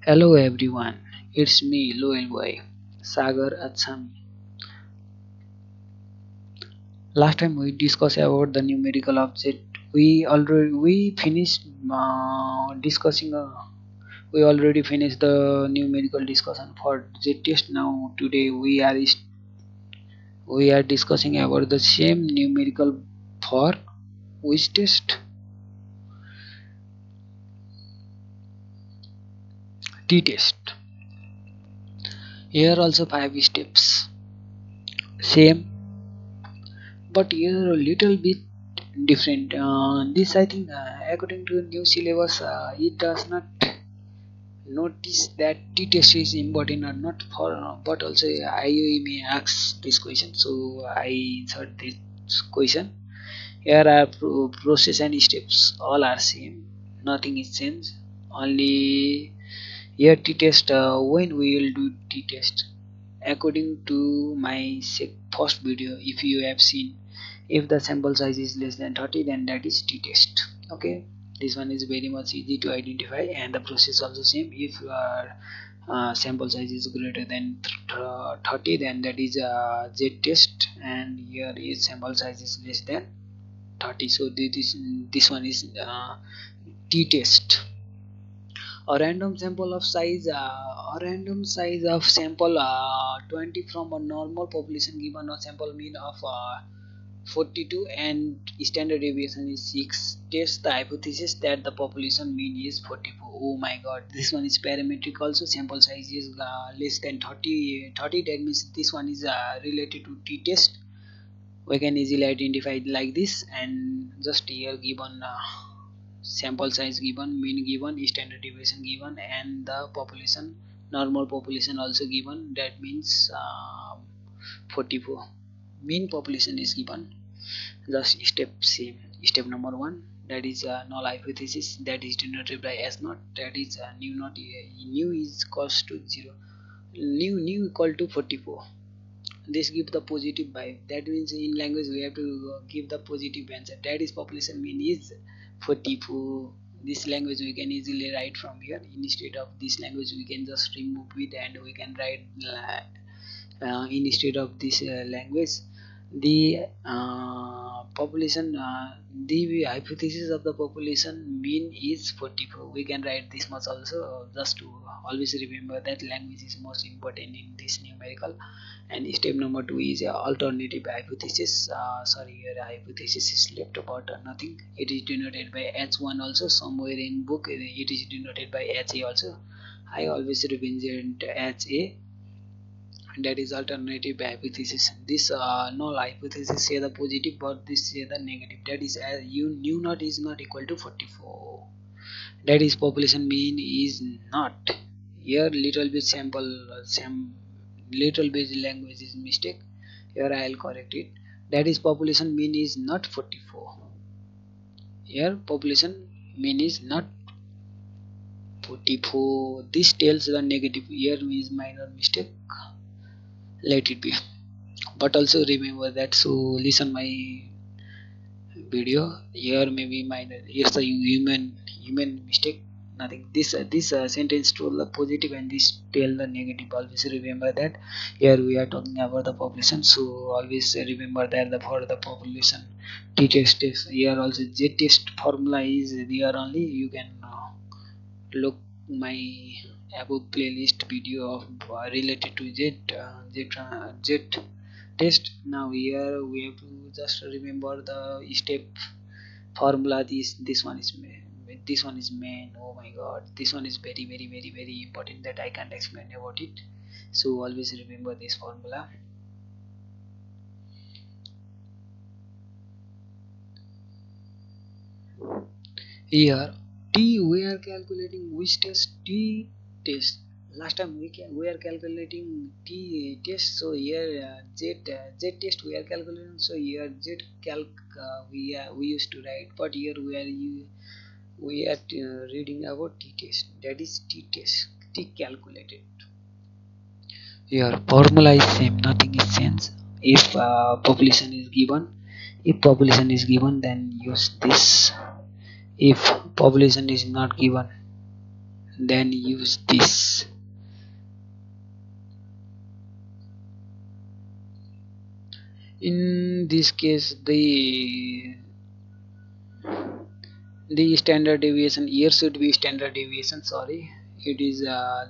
Hello everyone, it's me Loyal Boy, Sagar Atsami. Last time we discussed about the numerical object. We finished discussing. We already finished the numerical discussion for Z test. Now today we are discussing about the same numerical for which test? T test. Here also five steps. Same, but here a little bit different. This I think according to new syllabus, it does not notice that t test is important or not for, but also IOE may ask this question, so I insert this question. Here are process and steps, all are same, nothing is changed. Only here t test, when we will do t test according to my first video. If you have seen, if the sample size is less than 30, then that is t-test. Okay, this one is very much easy to identify, and the process also same. If your sample size is greater than 30, then that is z-test, and here is sample size is less than 30, so this one is t-test. A random sample of size, a random size of sample 20 from a normal population given a sample mean of 42 and standard deviation is 6. Test the hypothesis that the population mean is 44. Oh my god, this one is parametric also. Sample size is less than 30. That means this one is related to t-test. We can easily identify it like this, and just here given sample size given, mean given, standard deviation given, and the population, normal population also given. That means 44. Mean population is given. Just step same. Step number one, that is null hypothesis, that is denoted by s naught. That is new is equals to 0. New equal to 44. This gives the positive vibe. That means in language we have to give the positive answer. That is population mean is 44. This language we can easily write from here. Instead of this language we can just remove it, and we can write instead of this language the population, the hypothesis of the population mean is 44. We can write this much also, just to always remember that language is most important in this numerical. And step number 2 is alternative hypothesis. Sorry, here hypothesis is left about nothing. It is denoted by h1 also. Somewhere in book it is denoted by ha also. I always represent ha. That is alternative hypothesis. This null hypothesis say the positive, but this say the negative. That is u naught is not equal to 44. That is population mean is not. Here little bit sample little bit language is mistake. Here I will correct it. That is population mean is not 44. Here population mean is not 44. This tells the negative. Here is minor mistake. Let it be. But also remember that, so listen my video. Here maybe minor, here's a human mistake, nothing. This sentence told the positive and this tell the negative. Always remember that. Here we are talking about the population, so always remember that the for the population t test is here. Also z test formula is there only. You can look my above playlist video of related to z test. Now here we have to just remember the step formula. This one is main. This one is main. Oh my god, this one is very important that I can't explain about it. So always remember this formula. Here t we are calculating which test? T test. Last time we are calculating t test, so here z test we are calculating. So here z calc we used to write, but here we are reading about t test. That is t test, t calculated. Here formula is same, nothing is changed. If population is given, then use this. If population is not given, then use this. In this case, the standard deviation here should be standard deviation, sorry, it is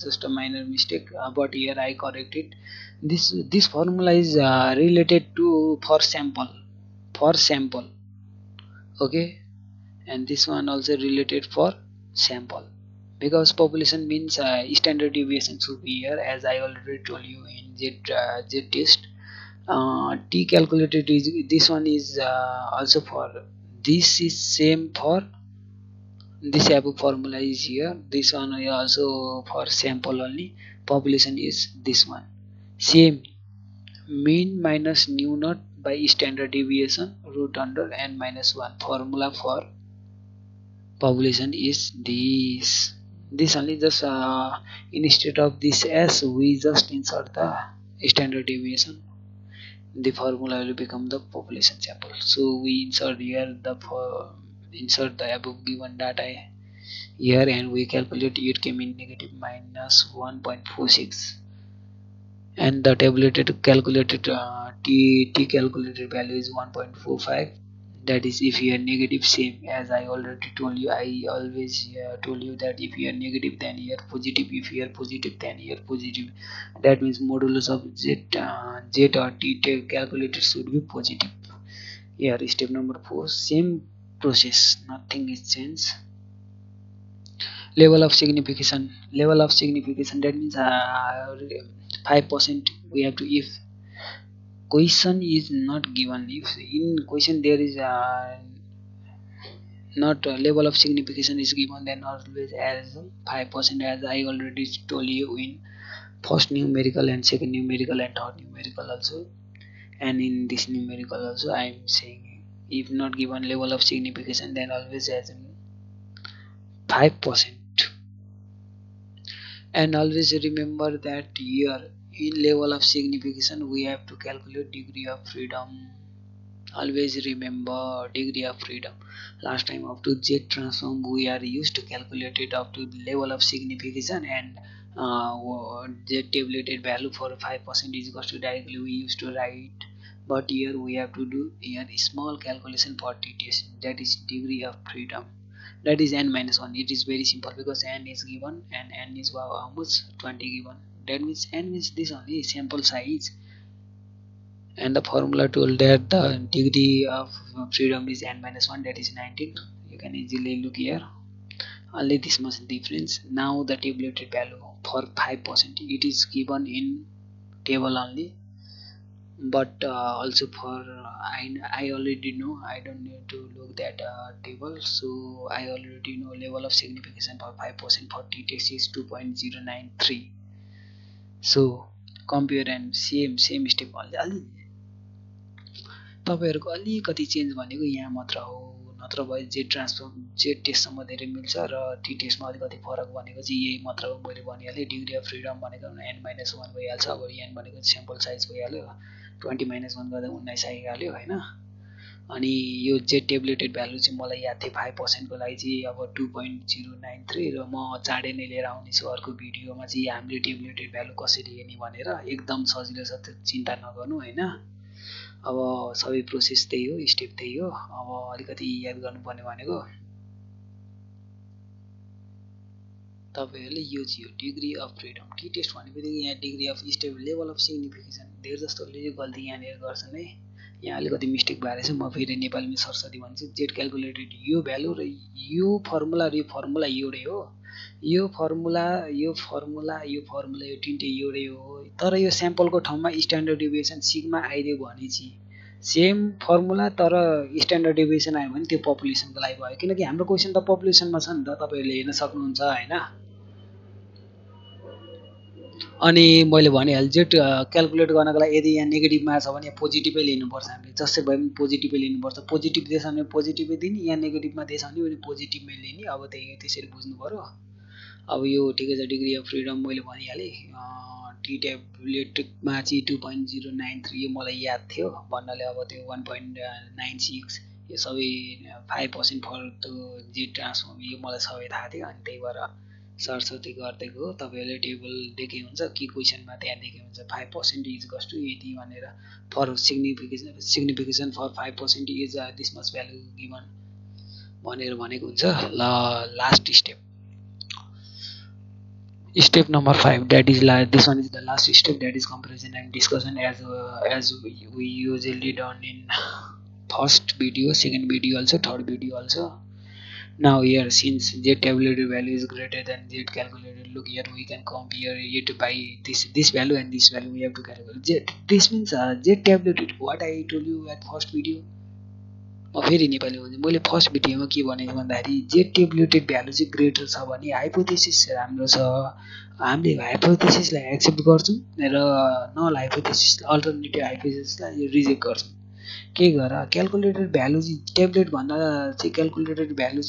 just a minor mistake, but here I correct it. This formula is related to for sample, okay, and this one also related for sample, because population means standard deviation should be here, as I already told you in Z test. T calculated is this one is also for, this is same for this above formula is here, this one is also for sample only. Population is this one, same, mean minus nu naught by standard deviation root under n minus 1. Formula for population is this only, just instead of this s we just insert the standard deviation, the formula will become the population sample. So we insert here the insert the above given data here, and we calculate it came in negative minus 1.46, and the tabulated calculated t calculated value is 1.45. That is, if you are negative, same as I already told you, I always told you that if you are negative then you are positive, if you are positive then you are positive. That means modulus of z or t calculated should be positive. Here step number 4, same process, nothing is changed. Level of signification, that means 5% we have to, if question is not given, if in question there is not level of signification is given, then always as 5%, as I already told you in first numerical and second numerical and third numerical also, and in this numerical also I am saying, if not given level of signification, then always as 5%. And always remember that here in level of signification we have to calculate degree of freedom. Always remember degree of freedom. Last time up to Z transform we are used to calculate it up to the level of signification, and Z tabulated value for 5% is equal to directly we used to write. But here we have to do here a small calculation for TTS, that is degree of freedom, that is n minus 1. It is very simple because n is given and n is how much, 20 given. That means n means this only sample size, and the formula told that the degree of freedom is n minus 1, that is 19. You can easily look here, only this much difference. Now the tabulated value for 5% it is given in table only, but also for I already know, I don't need to look that table, so I already know level of signification for 5% for t-test is 2.093. so compare and same step only. तपाईँहरूको अलिकति change भनेको यहाँ मात्र हो, नत्र भए Z transform Z टेस्टसम्म धेरै मिल्छ, र टी टेस्टमा अलिकति फरक भनेको चाहिँ यही मात्र हो। मैले भनिहालेँ डिग्री अफ फ्रिडम भनेको n माइनस 1 भइहाल्छ, अब n भनेको स्याम्पल साइज भइहाल्यो, 20 माइनस 1 गर्दा 19 आइहाल्यो होइन। अनि यो जेड टेबलेटेड भ्यालु चाहिँ मलाई याद थियो 5%को लागि चाहिँ अब 2.093, र म चाँडै नै लिएर आउनेछु अर्को भिडियोमा चाहिँ हामीले टेबलेटेड भ्यालु कसरी हेर्ने भनेर, एकदम सजिलो छ, त्यो चिन्ता नगर्नु होइन। अब सबै प्रोसेस त्यही हो, स्टेप त्यही हो। अब अलिकति याद गर्नुपर्ने भनेको तपाईहरुले यो चाहिँ हो degree of freedom. T test भनेपछि यहाँ degree of stable level of significance, धेर जस्तोले यो गल्ती यहाँनिर गर्छन् है। यहाँ अलिकति मिस्टेक भएर चाहिँ म फेरि नेपालीमा सरसरी भन्छु। जेड क्याल्कुलेटेड यो भ्यालु र यो फर्मुला र यो फर्मुला एउटै हो, यो फर्मुला यो फर्मुला यो फर्मुला यो तिनटै एउटै हो, तर यो स्याम्पलको ठाउँमा स्ट्यान्डर्ड डेभिएसन सिग्मा आइदियो भने चाहिँ सेम फर्मुला तर स्ट्यान्डर्ड डेभिएसन आयो भने त्यो पपुलेसनको लागि भयो, किनकि हाम्रो क्वेसन त पपुलेसनमा छ नि त, तपाईहरुले हेर्न सक्नुहुन्छ हैन। अनि मैले भनिहालेँ जेड क्याल्कुलेट गर्नको लागि यदि यहाँ नेगेटिभमा छ भने पोजिटिभै लिनुपर्छ, हामीले जसरी भए पनि पोजिटिभै लिनुपर्छ। पोजिटिभ दिएछ भने पोजिटिभै दिने, यहाँ नेगेटिभमा दिएछ भने पनि पोजिटिभमै लिने, अब त्यही त्यसरी बुझ्नु पर्यो। अब यो ठिकै छ, डिग्री अफ फ्रिडम मैले भनिहालेँ। टी ट्याब्लेटमा चाहिँ 2.093 यो मलाई याद थियो भन्नाले, अब त्यो 1.96 यो सबै 5% फर त्यो जेड ट्रान्सफर्म यो मलाई सबै थाहा थियो, अनि त्यही भएर सरस्वती गर्दै गयो तपाईँहरूले टेबल देखे हुन्छ कि क्वेसनमा त्यहाँ देखे हुन्छ 5% इज गस टु यति भनेर फर सिग्निफिकेसन फर 5% is this much value given भनेर भनेको हुन्छ। ल last step number 5, that is this one is the last step, that is comparison and discussion as we usually done in first video, second video also, third video also. Now here, since z tabulated value is greater than z calculated, look here, we can compare it by this value and this value we have to calculate. This means z tabulated, what I told you at first video. म फेरि नेपाली भन्छु, मैले first भिडियोमा के भनेको भन्दाखेरि Z tabulated value चाहिँ greater छ भने हाइपोथेसिस राम्रो छ, हामीले हाइपोथेसिसलाई एक्सेप्ट गर्छौँ र नल हाइपोथेसिस अल्टरनेटिभ हाइपोथेसिसलाई रिजेक्ट गर्छौँ। के गर क्यालकुलेटेड भ्यालु चाहिँ टेबलेट भन्दा चाहिँ क्यालकुलेटेड भ्यालु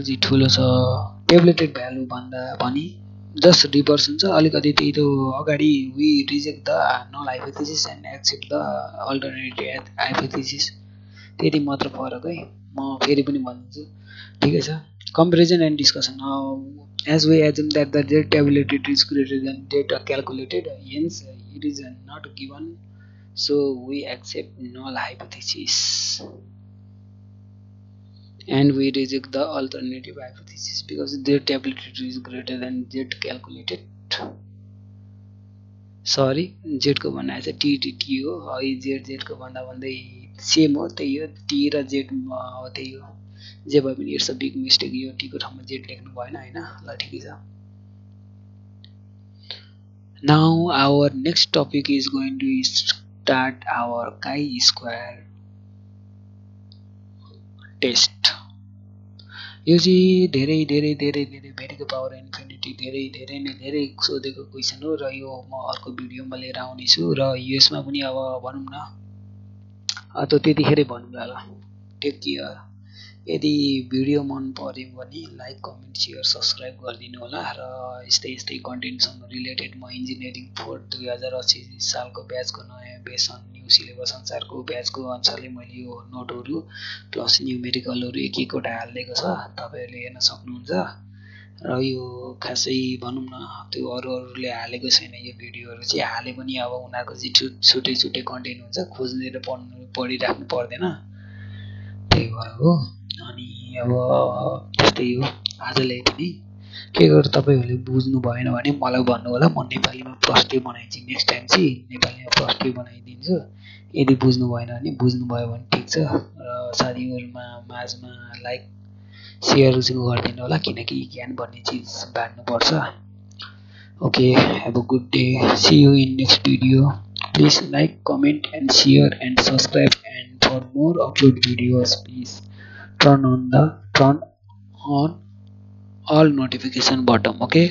चाहिँ ठुलो छ टेबलेटेड भ्यालु भन्दा पनि जस्ट रिभर्स हुन्छ अलिकति त्यही त अगाडि we reject the null hypothesis and accept the alternative hypothesis, त्यति मात्र फरक है। म फेरि पनि भन्छु, ठिकै छ। Comparison end discussion, as we assume that the z tabulated is greater than z calculated, hence it is not given, so we accept null hypothesis and we reject the alternative hypothesis because z tabulated is greater than z calculated. सरी z को भन्दा चाहिँ T हो, z को भन्दा भन्दै same हो, त्यही हो, टी र z हो, त्यही हो। जे भए पनि it's a big mistake, yo T को ठाउँमा z लेख्नु भएन हैन। ल ठिकै छ। Now our next topic is going to start our chi-square test. यो चाहिँ धेरै धेरै धेरै धेरै भेरीको पावर इन्फिनिटी धेरै नै धेरै सोधेको क्वेसन हो र यो म अर्को भिडियोमा लिएर आउने छु र यसमा पनि अब भनौँ न त त्यतिखेरै भनौँला। ल टेक केयर। यदि भिडियो मन पर्यो भने लाइक कमेन्ट सेयर सब्सक्राइब गरिदिनु होला र यस्तै कन्टेन्टसँग रिलेटेड म इन्जिनियरिङ 4 2080 सालको ब्याचको नयाँ बेसन न्यू सिलेबस अनुसारको ब्याचको अनुसारले मैले यो नोटहरू प्लस न्युमेरिकलहरू एक एकवटा हालिदिएको छ, तपाईँहरूले हेर्न सक्नुहुन्छ। र यो खासै भनौँ न त्यो अरूले हालेको छैन, यो भिडियोहरू चाहिँ हाले पनि अब उनीहरूको चाहिँ छुट्टै कन्टेन्ट हुन्छ, खोजेर पढिराख्नु पर्दैन, त्यही भएर हो। अनि अब त्यस्तै हो आजलाई यति नै। के गर्नु तपाईँहरूले बुझ्नु भएन भने मलाई भन्नु होला, म नेपालीमा प्रष्टै बनाइदिन्छु, नेक्स्ट टाइम चाहिँ नेपालीमा प्रष्टै बनाइदिन्छु। यदि बुझ्नु भएन भने बुझ्नुभयो भने ठिक छ, र साथीहरूमा माझमा लाइक सेयर चाहिँ गरिदिनु होला, किनकि ज्ञान भन्ने चिज बाँड्नुपर्छ। Okay, have a good day, see you in next video. Please like, comment and share and subscribe, and for more upload videos please turn on all notification button. Okay.